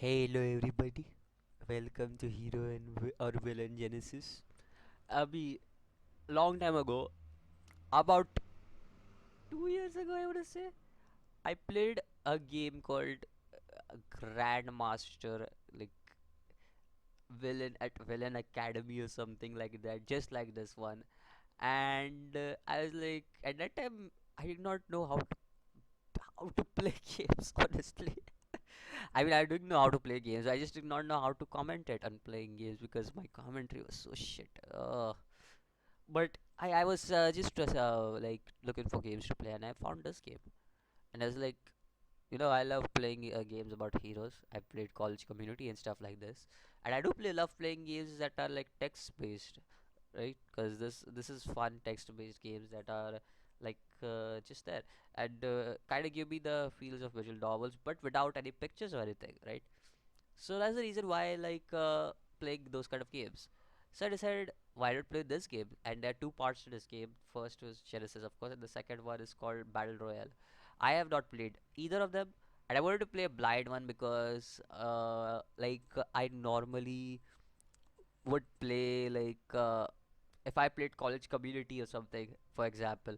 Hello everybody, welcome to Hero and or Villain Genesis. Abhi, long time ago, about 2 years ago, I would say, I played a game called Grandmaster, like Villain Academy or something like that, just like this one. And I was like, at that time, I did not know how to play games, honestly. I mean, I didn't know how to play games. I just did not know how to comment it on playing games because my commentary was so shit. But I was just like looking for games to play, and I found this game, and I was like, I love playing games about heroes. I played College Community and stuff like this, and I do love playing games that are like text based, right? Because this is fun text based games that are like just there and kind of give me the feels of visual novels, but without any pictures or anything, right? So that's the reason why I like playing those kind of games. So I decided why not play this game? And there are two parts to this game. First was Genesis, of course, and the second one is called Battle Royale. I have not played either of them, and I wanted to play a blind one because, I normally would play if I played College Community or something, for example.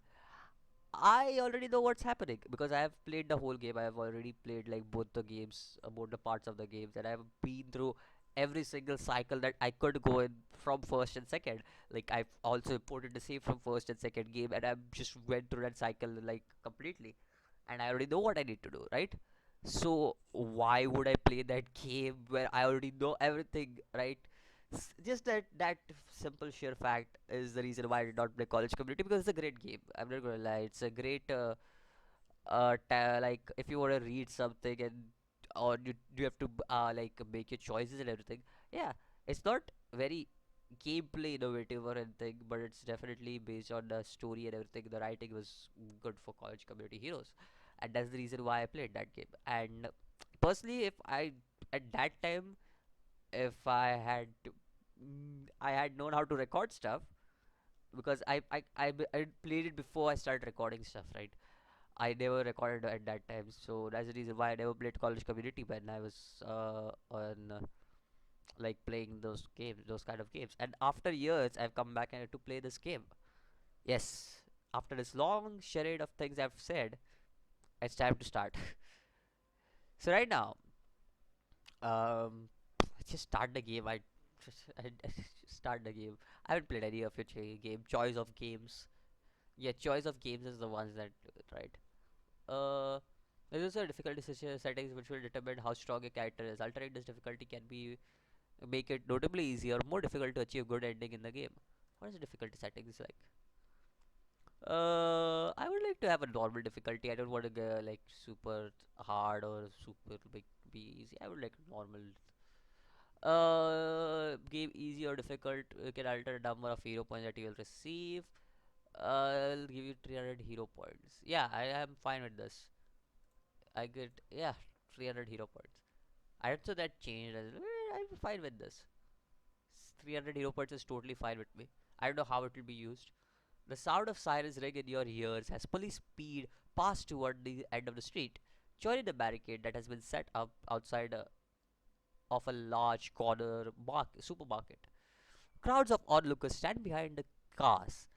I already know what's happening because I have played the whole game. I have already played like both the games, both the parts of the games, and I have been through every single cycle that I could go in from first and second. Like I've also imported the same from first and second game, and I just went through that cycle like completely, and I already know what I need to do, right? So why would I play that game where I already know everything, right? Just that simple sheer fact is the reason why I did not play College Community because it's a great game. I'm not gonna lie, it's a great like if you want to read something and or you have to like make your choices and everything. Yeah, it's not very gameplay innovative or anything, but it's definitely based on the story and everything. The writing was good for College Community Heroes, and that's the reason why I played that game. And personally, if I at that time if I had known how to record stuff because I played it before I started recording stuff, right? I never recorded at that time, so that's the reason why I never played College Community when I was on like playing those games, those kind of games. And after years, I've come back and to play this game. Yes, after this long charade of things I've said, it's time to start. So right now, just start the game. I start the game. I haven't played any of your game. Choice of games. Yeah, choice of games is the ones that right. Uh, there's also a difficulty settings which will determine how strong a character is. Altering this difficulty can be make it notably easier or more difficult to achieve good ending in the game. What is the difficulty settings like? I would like to have a normal difficulty. I don't want to go like super hard or super big be easy. I would like normal. Game easy or difficult. You can alter the number of hero points that you will receive. I'll give you 300 hero points. Yeah, I am fine with this. I get, yeah, 300 hero points. I don't know that changed. I'm fine with this. 300 hero points is totally fine with me. I don't know how it will be used. The sound of sirens ring in your ears as police speed past toward the end of the street, joining the barricade that has been set up outside of a large corner supermarket. Crowds of onlookers stand behind the cars,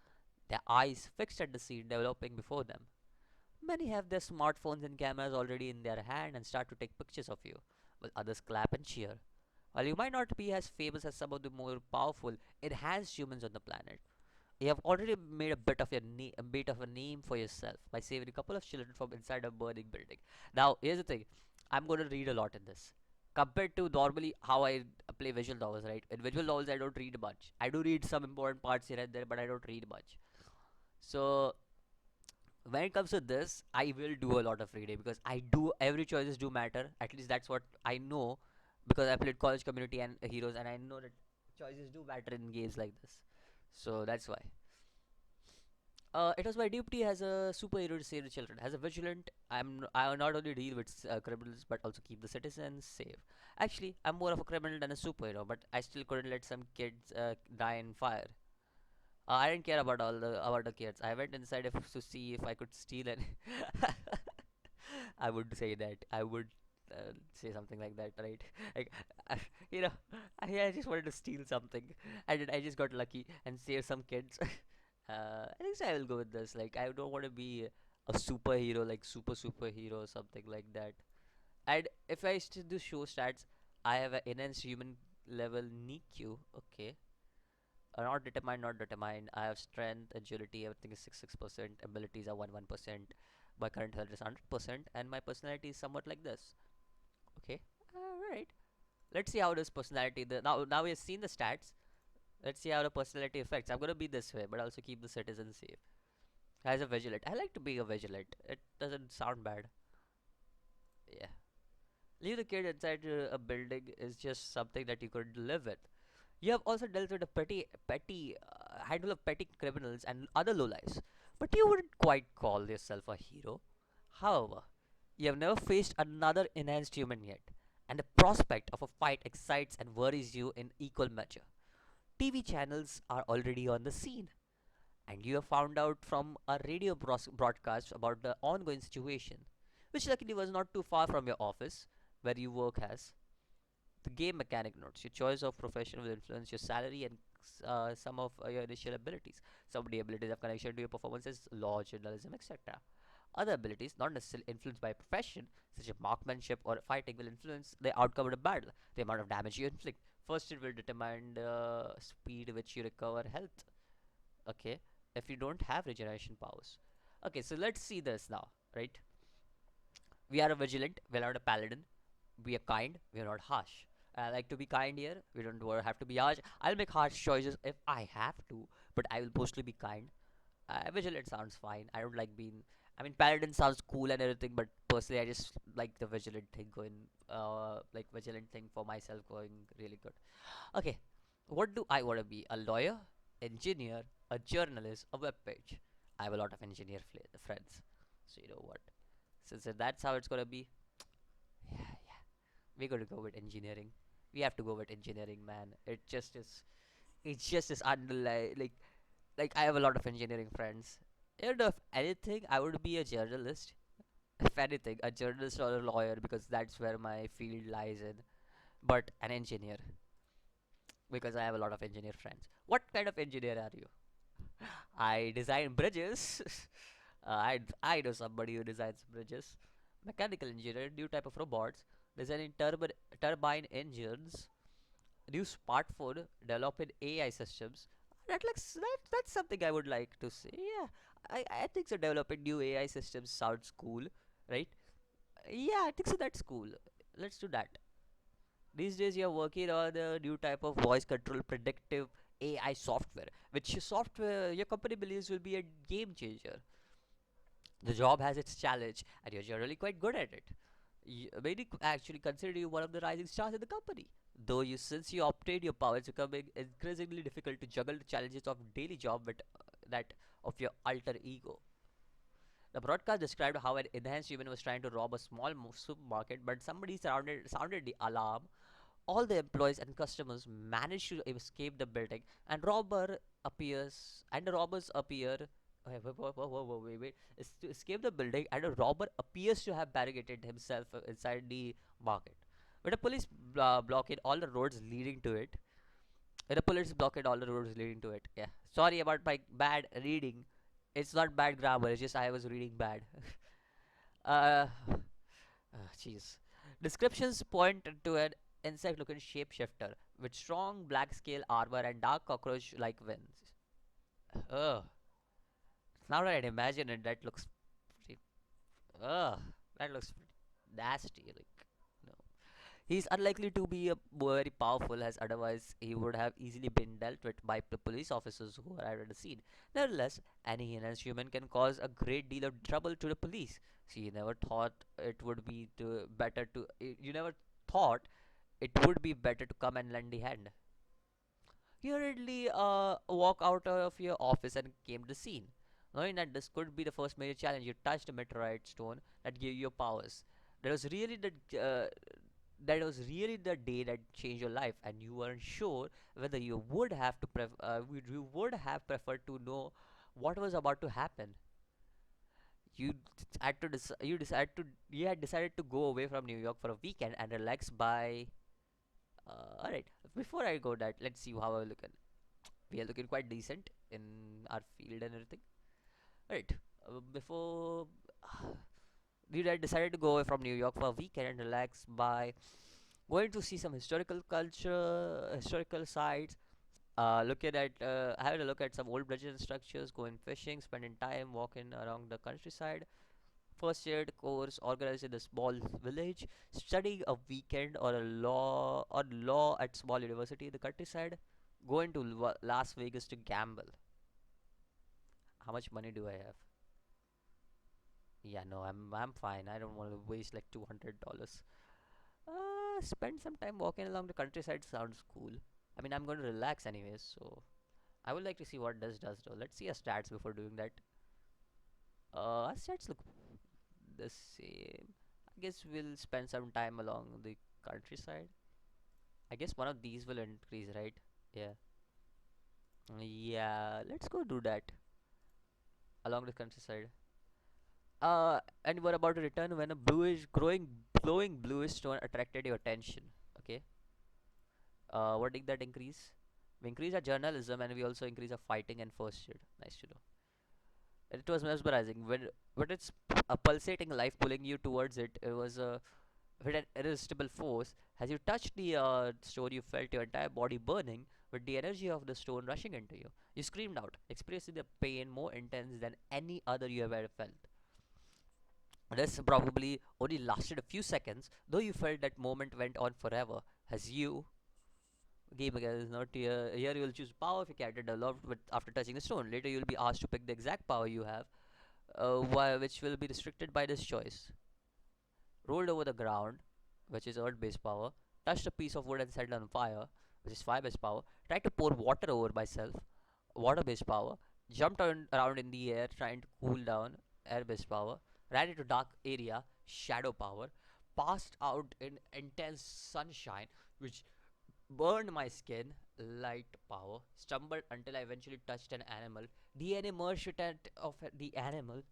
their eyes fixed at the scene developing before them. Many have their smartphones and cameras already in their hand and start to take pictures of you, while others clap and cheer. While you might not be as famous as some of the more powerful, enhanced humans on the planet, you have already made a bit of a name for yourself by saving a couple of children from inside a burning building. Now, here's the thing: I'm going to read a lot in this. Compared to normally how I play visual novels, right? In visual novels, I don't read much. I do read some important parts here and there, but I don't read much. So when it comes to this, I will do a lot of reading because I do every choices do matter. At least that's what I know because I played College Community and Heroes, and I know that choices do matter in games like this. So that's why. It was my duty as a superhero to save the children. As a vigilant, I not only deal with criminals but also keep the citizens safe. Actually, I'm more of a criminal than a superhero, but I still couldn't let some kids die in fire. I didn't care about the kids. I went inside to see if I could steal it. I would say that I would say something like that, right? Like, you know, I just wanted to steal something, and then I just got lucky and saved some kids. I think so I will go with this. Like, I don't want to be a superhero, like superhero or something like that. And if I still do show stats, I have an enhanced human level NICU. Okay. Not determined, not determined. I have strength, agility, everything is 6%. Abilities are 1%. My current health is 100%, and my personality is somewhat like this. Okay. Alright. Let's see how this personality now we have seen the stats. Let's see how the personality affects. I'm gonna be this way, but also keep the citizen safe. As a vigilant. I like to be a vigilant. It doesn't sound bad. Yeah. Leave the kid inside a building is just something that you could live with. You have also dealt with a petty handful of petty criminals and other lowlifes, but you wouldn't quite call yourself a hero. However, you have never faced another enhanced human yet, and the prospect of a fight excites and worries you in equal measure. TV channels are already on the scene, and you have found out from a radio broadcast about the ongoing situation, which luckily was not too far from your office where you work as. The game mechanic notes your choice of profession will influence your salary and some of your initial abilities. Some of the abilities have connection to your performances, law, journalism, etc. Other abilities, not necessarily influenced by profession, such as marksmanship or fighting, will influence the outcome of the battle, the amount of damage you inflict. First, it will determine the speed which you recover health. Okay, if you don't have regeneration powers. Okay, so let's see this now, right? We are a vigilant, we are not a paladin. We are kind, we are not harsh. I like to be kind here. We don't have to be harsh. I'll make harsh choices if I have to, but I will mostly be kind. Vigilant sounds fine. I don't like being. I mean, paladin sounds cool and everything, but personally, I just like the vigilant thing going. Like vigilant thing for myself going really good. Okay, what do I want to be? A lawyer, engineer, a journalist, a web page. I have a lot of engineer friends, so you know what. Since that's how it's gonna be, yeah, we're gonna go with engineering. We have to go with engineering, man. It just is. It's just is underlying. Like I have a lot of engineering friends. You know, if anything, I would be a journalist. If anything, a journalist or a lawyer, because that's where my field lies in. But an engineer, because I have a lot of engineer friends. What kind of engineer are you? I design bridges. I know somebody who designs bridges. Mechanical engineer, new type of robots, designing turbine engines, new smartphone, developing AI systems. That's something I would like to say. Yeah, I think so. Developing new AI systems sounds cool, right? Yeah, I think so. That's cool. Let's do that. These days, you're working on a new type of voice control predictive AI software, which software your company believes will be a game changer. The job has its challenge, and you're generally quite good at it. Many actually consider you one of the rising stars in the company. Though since you obtained your power, it's becoming increasingly difficult to juggle the challenges of daily job with that of your alter ego. The broadcast described how an enhanced human was trying to rob a small supermarket, but somebody sounded the alarm. All the employees and customers manage to escape the building, and the robbers appear. Wait. To escape the building, and a robber appears to have barricaded himself inside the market. But the police blockade all the roads leading to it. The police blockade all the roads leading to it. Yeah. Sorry about my bad reading. It's not bad grammar. It's just I was reading bad. uh, Jeez. Descriptions point to an insect-looking shapeshifter with strong black scale armor and dark cockroach-like wings. Ugh. Now that I imagine it, that looks pretty. Ugh. That looks pretty nasty. Like, no. He's unlikely to be very powerful, as otherwise he would have easily been dealt with by the police officers who arrived at the scene. Nevertheless, any enhanced human can cause a great deal of trouble to the police. See, you never thought it would be better to. You never thought it would be better to come and lend a hand. You hurriedly walk out of your office and came to the scene. Knowing that this could be the first major challenge, you touched a meteorite stone that gave you powers. That was really the day that changed your life, and you weren't sure whether you would have preferred to know what was about to happen. You had decided to go away from New York for a weekend and relax by. All right. Before I go that, let's see how we're looking. We are looking quite decent in our field and everything. All right. Before we had decided to go away from New York for a weekend and relax by going to see some historical culture, historical sites, looking at having a look at some old bridges and structures, going fishing, spending time walking around the countryside. First aid course organized in a small village, studying a weekend or law at small university in the countryside, going to Las Vegas to gamble. How much money do I have? Yeah, no, I'm fine. I don't want to waste like $200. Spend some time walking along the countryside sounds cool. I mean, I'm going to relax anyways, so I would like to see what this does though. Let's see our stats before doing that. Our stats look the same. I guess we'll spend some time along the countryside. I guess one of these will increase, right? Yeah. Yeah, let's go do that along the countryside. And we're about to return when a glowing bluish stone attracted your attention. Okay. What did that increase? We increase our journalism and we also increase our fighting and first aid. Nice to know. It was mesmerizing when it's a pulsating life pulling you towards it. It was a with an irresistible force. As you touched the stone, you felt your entire body burning with the energy of the stone rushing into you. You screamed out, expressing the pain more intense than any other you have ever felt. This probably only lasted a few seconds, though you felt that moment went on forever. As you game again is not here. Here you will choose power if your character developed with after touching the stone. Later you will be asked to pick the exact power you have, which will be restricted by this choice. Rolled over the ground, which is earth based power, touched a piece of wood and set it on fire, which is fire based power, tried to pour water over myself, water based power, jumped around in the air trying to cool down, air based power, ran into dark area, shadow power, passed out in intense sunshine, which burned my skin, light power, stumbled until I eventually touched an animal, DNA merged of the animal,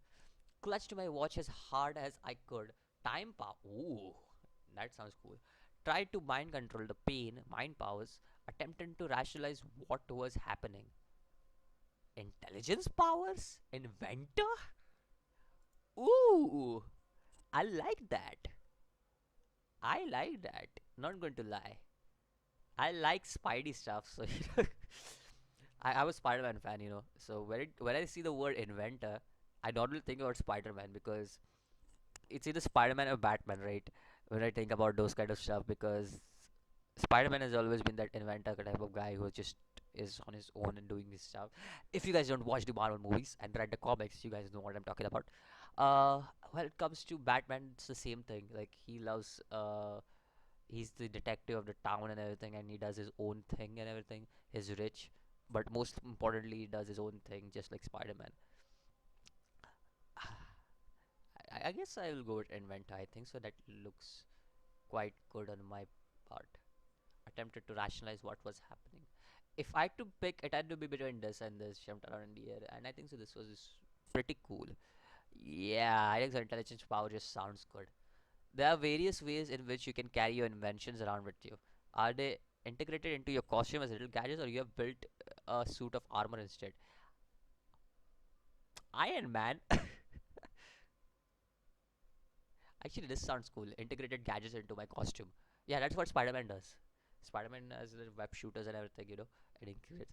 clutched my watch as hard as I could. Time power. Ooh, that sounds cool. Tried to mind control the pain, mind powers, attempting to rationalize what was happening. Intelligence powers? Inventor? Ooh, I like that. I like that. Not going to lie. I like Spidey stuff, so I was Spider-Man fan, So when I see the word inventor, I normally think about Spider-Man because it's either Spider-Man or Batman, right? When I think about those kind of stuff, because Spider-Man has always been that inventor type of guy who just is on his own and doing his stuff. If you guys don't watch the Marvel movies and read the comics, you guys know what I'm talking about. Uh, when it comes to Batman, it's the same thing. Like he's the detective of the town and everything, and he does his own thing and everything. He's rich, but most importantly, he does his own thing, just like Spider-Man. I guess I will go with inventor. I think so. That looks quite good on my part. Attempted to rationalize what was happening. If I had to pick, it had to be between this and this, jumped around in the air, and I think so. This was pretty cool. Yeah, I think so. Intelligence power just sounds good. There are various ways in which you can carry your inventions around with you. Are they integrated into your costume as little gadgets, or you have built a suit of armor instead? Iron Man. Actually, this sounds cool. Integrated gadgets into my costume. Yeah, that's what Spider-Man does. Spider-Man has the web shooters and everything, It includes.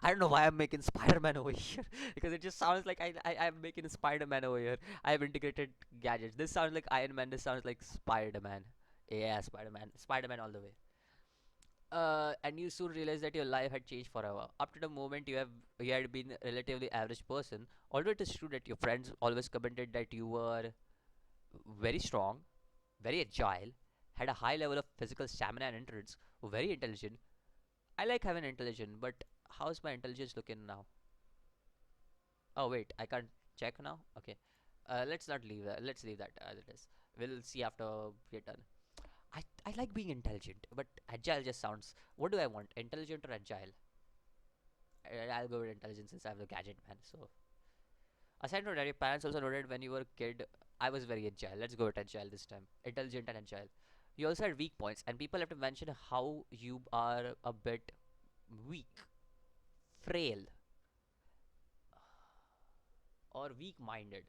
I don't know why I'm making Spider-Man over here because it just sounds like I'm making Spider-Man over here. I have integrated gadgets. This sounds like Iron Man. This sounds like Spider-Man. Yeah, Spider-Man. Spider-Man all the way. And you soon realized that your life had changed forever. Up to the moment you had been a relatively average person. Although it is true that your friends always commented that you were very strong, very agile, had a high level of physical stamina and endurance, very intelligent. I like having intelligence, but how's my intelligence looking now? Oh wait, I can't check now. Okay, let's not leave that. Let's leave that as it is. We'll see after we're done. I like being intelligent, but agile just sounds. What do I want? Intelligent or agile? I'll go with intelligence since I'm the gadget man. So Aside from that, your parents also noted when you were a kid, I was very agile. Let's go with agile this time. Intelligent and agile. You also had weak points, and people have to mention how you are a bit weak, frail, or weak minded.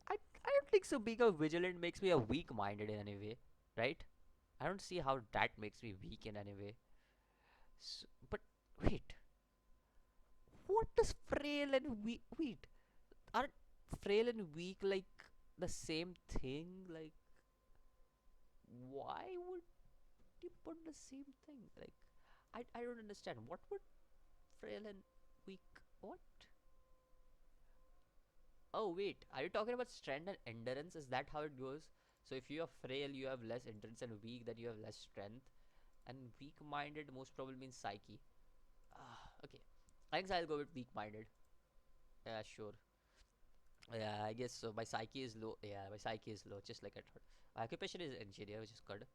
I don't think so. Being a vigilant makes me a weak minded in any way, right? I don't see how that makes me weak in any way. But wait, what does frail and weak? Wait, aren't frail and weak like the same thing? Like, why would you put the same thing? Like, I don't understand. What would frail and weak? What? Oh wait, are you talking about strength and endurance? Is that how it goes? So if you are frail, you have less endurance, and weak, then you have less strength. And weak-minded most probably means psyche. Okay, I guess I'll go with weak-minded. Yeah, sure. Yeah, I guess so. My psyche is low. Yeah, my psyche is low, just like I thought. My occupation is engineer, which is good.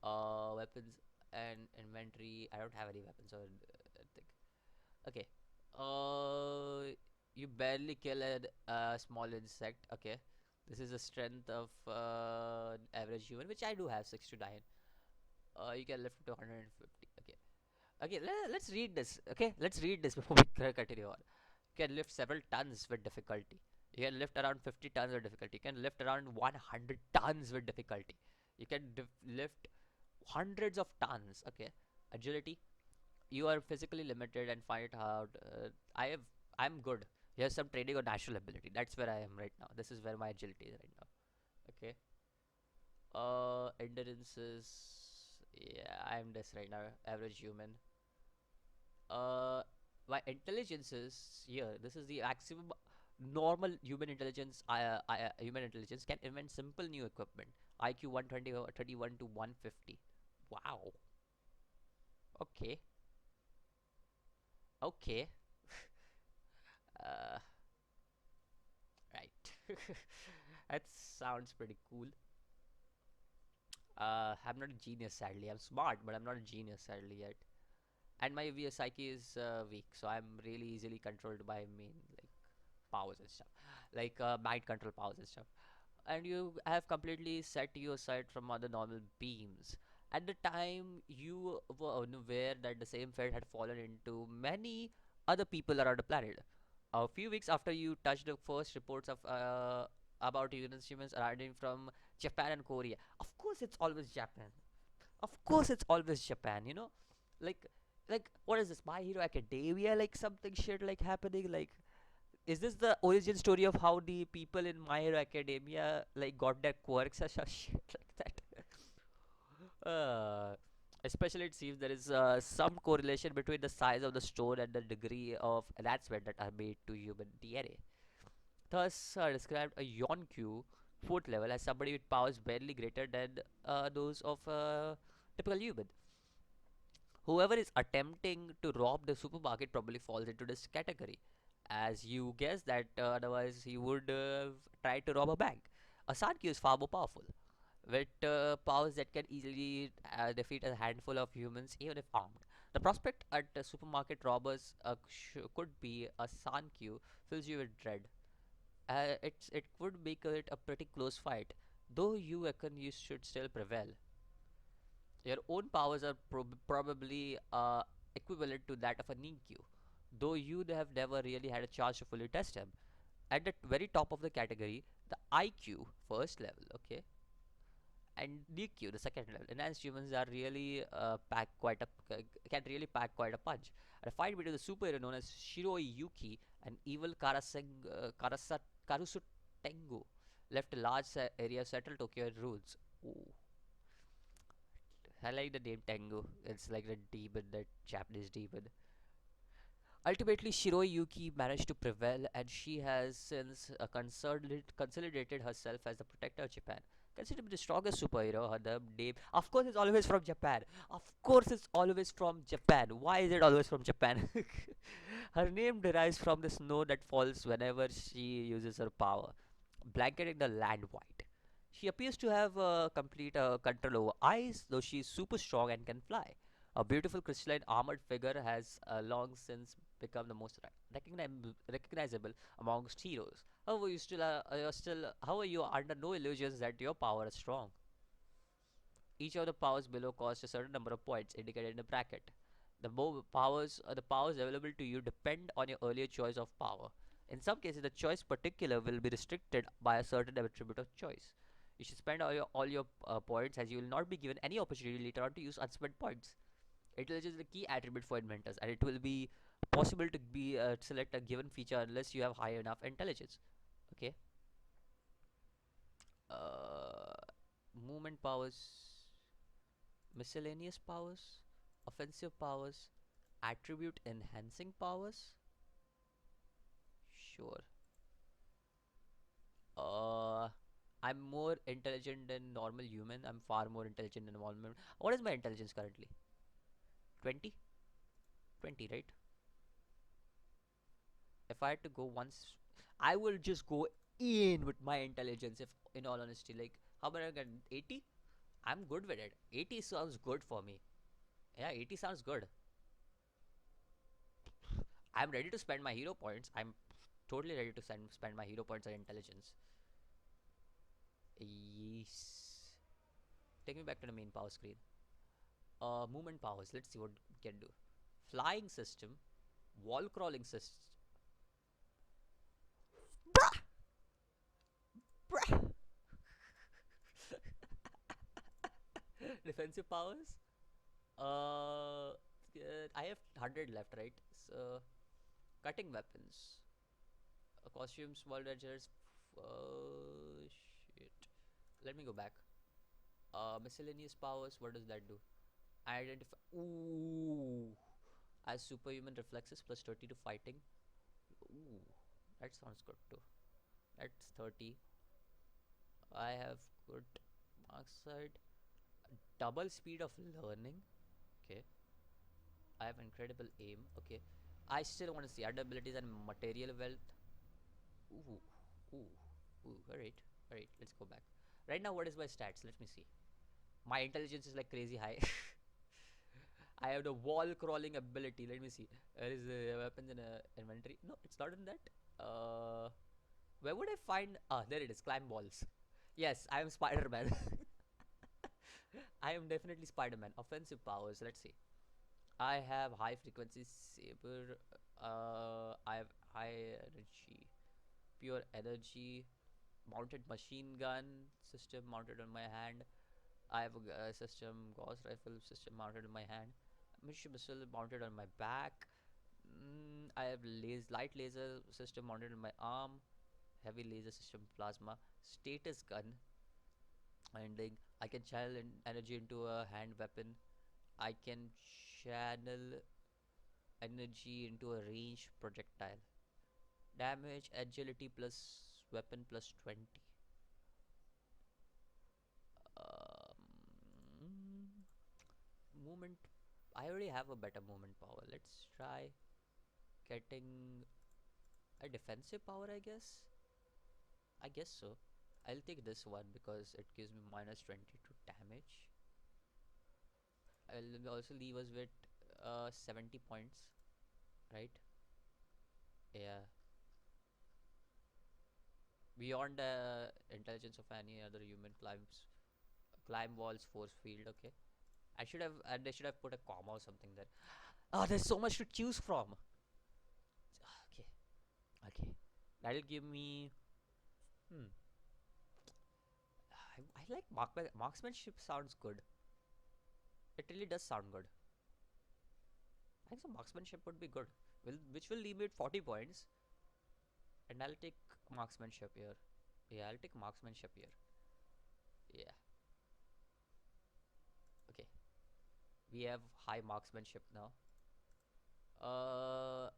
Weapons and inventory. I don't have any weapons or I think. Okay. You barely kill a small insect. Okay. This is the strength of average human, which I do have 6 to 9. You can lift to 150. Okay. Okay. Let's read this. Okay. Let's read this before we continue on. You can lift several tons with difficulty. You can lift around 50 tons with difficulty. You can lift around 100 tons with difficulty. You can lift hundreds of tons. Okay. Agility. You are physically limited and find it hard. I'm good. Here's some training or natural ability. That's where I am right now. This is where my agility is right now. Okay. Endurance is, yeah, I'm this right now. Average human. Uh, my intelligence is here. This is the maximum normal human intelligence. Human intelligence can invent simple new equipment. IQ 120 or 31 to 150. Wow. Okay. Okay. Uh, right. That sounds pretty cool. I'm not a genius, sadly. I'm smart, but I'm not a genius, sadly, yet. And my psyche is weak, so I'm really easily controlled by main like powers and stuff, like mind control powers and stuff. And you have completely set you aside from other normal beings. At the time, you were unaware that the same fate had fallen into many other people around the planet. A few weeks after you touched the first reports of about humans arriving from Japan and Korea. Of course, it's always Japan. Of course, it's always Japan. Like, what is this? My Hero Academia? Like something shit like happening? Like, is this the origin story of how the people in My Hero Academia like got their quirks or some shit like that? uh, Especially it seems there is some correlation between the size of the stone and the degree of advancement that are made to human DNA. Thus, described a Yonku fourth level as somebody with powers barely greater than those of a typical human. Whoever is attempting to rob the supermarket probably falls into this category, as you guess that otherwise he would try to rob a bank. A Sankyu is far more powerful, with powers that can easily defeat a handful of humans, even if armed. The prospect at supermarket robbers could be a Sankyu fills you with dread. It would make it a pretty close fight, though you reckon you should still prevail. Your own powers are probably equivalent to that of a Ninkyu, though you have never really had a chance to fully test him. At the very top of the category, the IQ, first level, okay, and DQ, the second level. Enhanced humans are really can really pack quite a punch. And a fight between the superhero known as Shiroi Yuki and evil Karusu Tengu left a large area of Central Tokyo in ruins. Ooh. I like the name Tengu. It's like the demon, that Japanese demon. Ultimately, Shiroi Yuki managed to prevail, and she has since consolidated herself as the protector of Japan. Considered to be the strongest superhero, her name, of course, it's always from Japan. Of course, it's always from Japan. Why is it always from Japan? Her name derives from the snow that falls whenever she uses her power, blanketing the land white. She appears to have complete control over ice, though she is super strong and can fly. A beautiful crystalline armored figure has long since become the most recognizable amongst heroes. However, you are under no illusions that your power is strong. Each of the powers below costs a certain number of points indicated in the bracket. The powers available to you depend on your earlier choice of power. In some cases, the choice particular will be restricted by a certain attribute of choice. You should spend all your points, as you will not be given any opportunity later on to use unspent points. Intelligence is the key attribute for inventors, and it will be possible to be select a given feature unless you have high enough intelligence. Okay. Uh, Movement powers, miscellaneous powers, offensive powers, attribute enhancing powers. Sure. Uh, I'm more intelligent than normal human. I'm far more intelligent than normal. What is my intelligence currently? 20? 20, right? If I had to go once, I will just go in with my intelligence. If, in all honesty, like, how about I get 80? I'm good with it. 80 sounds good for me. Yeah, 80 sounds good. I'm ready to spend my hero points. I'm totally ready to spend my hero points on intelligence. Yes. Take me back to the main power screen. Movement powers. Let's see what we can do. Flying system, wall crawling system. Bruh! Bruh! Defensive powers. Uh, I have 100 left, right? So, cutting weapons. Costumes, small adventures. Shit. Let me go back. Miscellaneous powers. What does that do? Identify. Ooh. As superhuman reflexes plus 30 to fighting. Ooh. That sounds good too. That's 30. I have good mark side. Double speed of learning. Okay. I have incredible aim. Okay. I still want to see other abilities and material wealth. Ooh. Ooh. Ooh. Alright. Alright. Let's go back. Right now, what is my stats? Let me see. My intelligence is like crazy high. I have the wall crawling ability. Let me see. There is weapons in a inventory. No, it's not in that. Uh, where would I find? Ah, there it is. Climb walls. Yes, I am Spider Man. I am definitely Spider Man. Offensive powers. Let's see. I have high frequency saber. I have high energy, pure energy, mounted machine gun system mounted on my hand. I have a system gauss rifle system mounted on my hand. Mission missile mounted on my back. I have light laser system mounted on my arm. Heavy laser system plasma. Status gun. And then I can channel energy into a hand weapon. I can channel energy into a ranged projectile. Damage, agility plus weapon plus 20. Movement. I already have a better movement power. Let's try getting a defensive power, I guess. I guess so. I'll take this one because it gives me minus 20 to damage. I'll also leave us with 70 points, right? Yeah. Beyond the intelligence of any other human climb walls, force field. Okay. I should have, and they should have put a comma or something there. Oh, there's so much to choose from. Okay. Okay. That'll give me. Hmm. I like marksmanship. Sounds good. It really does sound good. I think so. Marksmanship would be good. Which will leave me at 40 points, and I'll take marksmanship here. Yeah, I'll take marksmanship here. Yeah. Okay. We have high marksmanship now. Uh,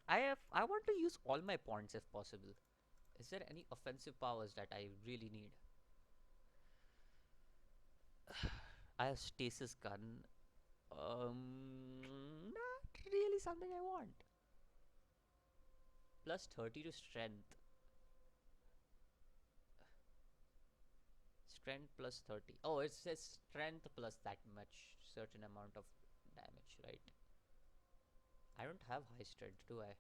I want to use all my points if possible. Is there any offensive powers that I really need? I have stasis gun. Not really something I want. Plus 30 to strength. Strength plus 30. Oh, it says strength plus that much certain amount of damage, right? I don't have high strength, do I?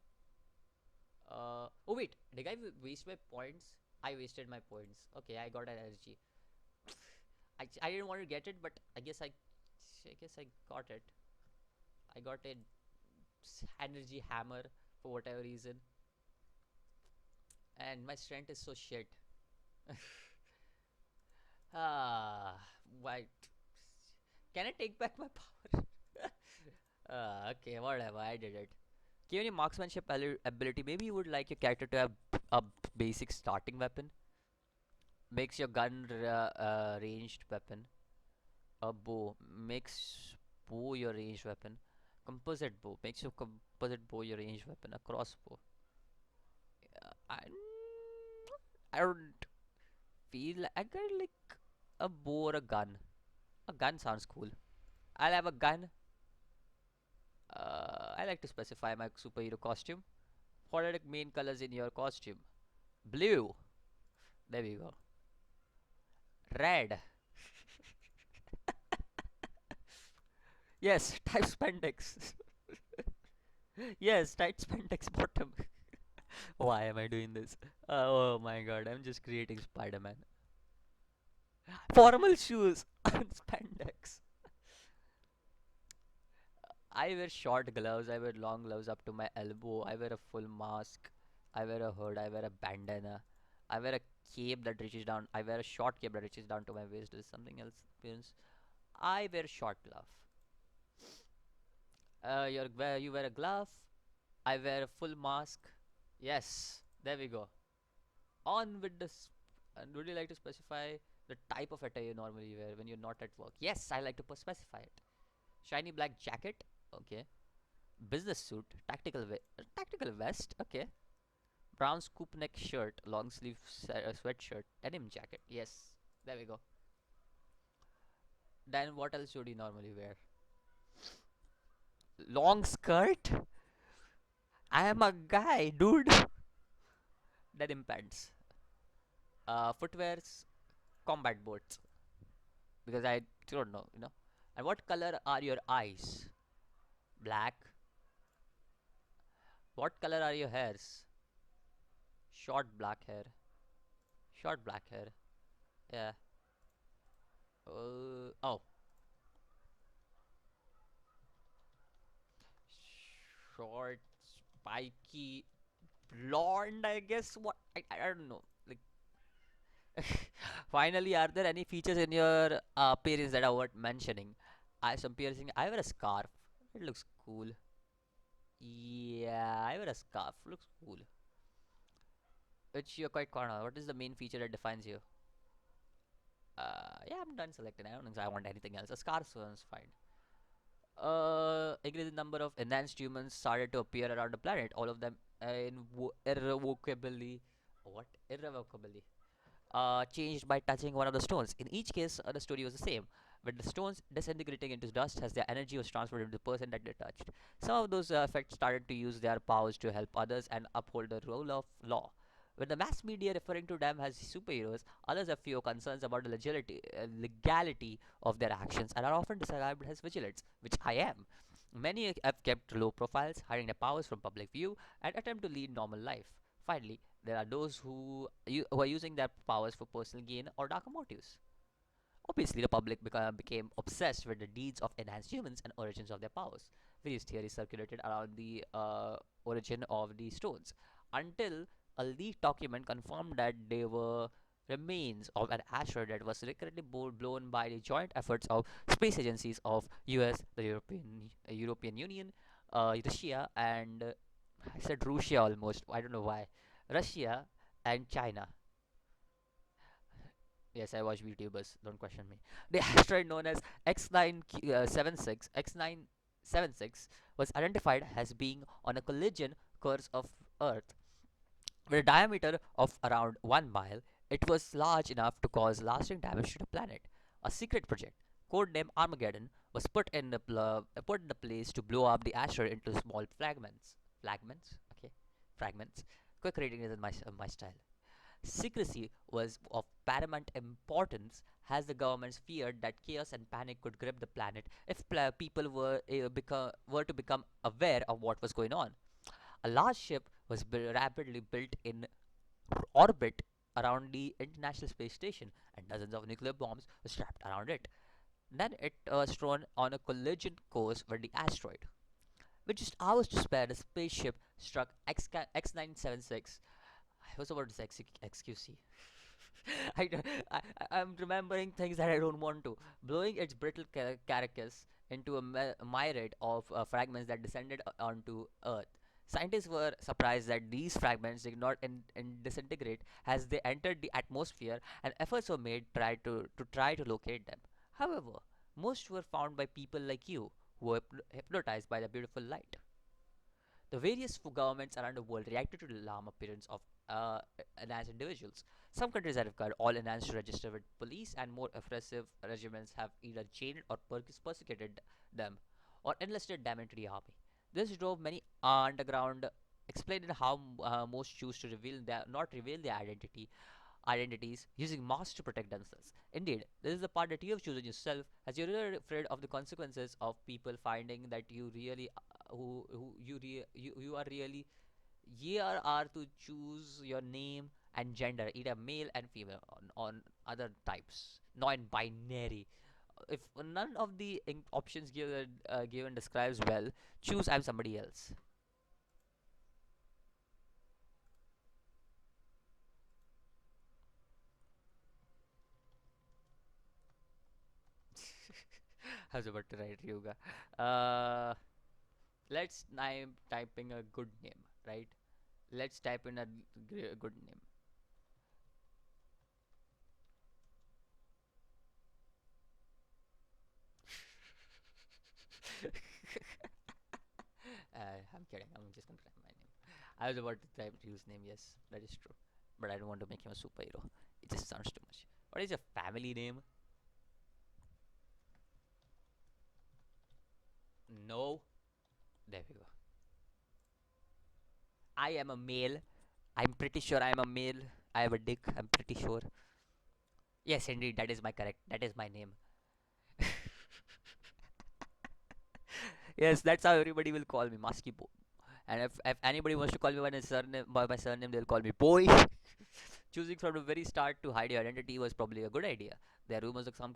Oh wait, did I waste my points? I wasted my points. Okay, I got an energy. I didn't want to get it, but I guess I got it. I got a energy hammer for whatever reason, and my strength is so shit. Ah, why? Can I take back my power? Okay, whatever. I did it. Given your marksmanship ability, maybe you would like your character to have a basic starting weapon. Makes your gun ranged weapon. A bow makes bow your ranged weapon. Composite bow makes your composite bow your ranged weapon. A crossbow. I don't feel like I got like a bow or a gun. A gun sounds cool. I'll have a gun. I like to specify my superhero costume. What are the main colors in your costume? Blue. There we go. Red. Yes, type spandex. Yes, tight spandex bottom. Why am I doing this? Oh my god, I'm just creating Spider Man. Formal shoes and spandex. I wear short gloves, I wear long gloves up to my elbow, I wear a full mask, I wear a hood, I wear a bandana, I wear a cape that reaches down, I wear a short cape that reaches down to my waist. Is something else appearance? I wear short glove. You wear a glove, I wear a full mask. Yes, there we go. On with this. And would you like to specify the type of attire you normally wear when you're not at work? Yes, I like to specify it. Shiny black jacket. Okay. Business suit. Tactical vest. Okay. Brown scoop neck shirt. Long sleeve sweatshirt. Denim jacket. Yes. There we go. Then what else would you normally wear? Long skirt. I am a guy, dude. Denim pants. Footwears. Combat boots. Because I don't know. And what color are your eyes? Black. What color are your hairs? Short black hair. Short black hair. Yeah. Oh. Short, spiky, blonde. I guess. What? I don't know. Like. Finally, are there any features in your appearance that are worth mentioning? I some piercing. I wear a scarf. It looks cool. Yeah, I wear a scarf. Looks cool. Which you're quite corner. What is the main feature that defines you? Yeah, I'm done selecting. I don't think I want anything else. A scarf sounds fine. Increasing number of enhanced humans started to appear around the planet. All of them irrevocably, what? Irrevocably changed by touching one of the stones. In each case, the story was the same. With the stones disintegrating into dust as their energy was transferred into the person that they touched. Some of those effects started to use their powers to help others and uphold the rule of law. With the mass media referring to them as superheroes, others have few concerns about the legality of their actions and are often described as vigilantes, which I am. Many have kept low profiles, hiding their powers from public view, and attempt to lead normal life. Finally, there are those who are using their powers for personal gain or darker motives. Obviously, the public became obsessed with the deeds of enhanced humans and origins of their powers. Various theories circulated around the origin of the stones until a leaked document confirmed that they were remains of an asteroid that was secretly blown by the joint efforts of space agencies of US, the European Union, Russia, and I said Russia almost. I don't know why. Russia and China. Yes, I watch VTubers. Don't question me. The asteroid known as X976 was identified as being on a collision course of Earth. With a diameter of around 1 mile, it was large enough to cause lasting damage to the planet. A secret project, codenamed Armageddon, was put in the place to blow up the asteroid into small fragments. Fragments? Okay. Fragments. Quick reading is in my style. Secrecy was of paramount importance as the governments feared that chaos and panic could grip the planet if people were to become aware of what was going on. A large ship was rapidly built in orbit around the International Space Station, and dozens of nuclear bombs were strapped around it. Then it was thrown on a collision course with the asteroid. With just hours to spare, the spaceship struck X976. I was about to say XQC. I, I'm remembering things that I don't want to. Blowing its brittle carcass into a myriad of fragments that descended onto Earth. Scientists were surprised that these fragments did not disintegrate as they entered the atmosphere, and efforts were made to try to locate them. However, most were found by people like you who were hypnotized by the beautiful light. The various governments around the world reacted to the alarm appearance of enhanced individuals. Some countries have required all enhanced to register with police, and more oppressive regiments have either jailed or persecuted them or enlisted them into the army. This drove many underground, explaining how most choose to not reveal their identities using masks to protect themselves. Indeed, this is the part that you have chosen yourself, as you're really afraid of the consequences of people finding that you really who you are really here are to choose your name and gender, either male and female on other types, non-binary. If none of the options given describes well, choose I'm somebody else. I was about to write yoga. Uh, let's typing a good name, right? Let's type in a good name. I'm kidding. I'm just gonna type my name. I was about to type Ryu's name. Yes, that is true. But I don't want to make him a superhero. It just sounds too much. What is your family name? No. There we go. I am a male. I'm pretty sure I'm a male. I have a dick. I'm pretty sure. Yes, indeed. That is my correct. That is my name. Yes, that's how everybody will call me, Maski. And if anybody wants to call me by my surname, they'll call me Boy. Choosing from the very start to hide your identity was probably a good idea. There are rumors of some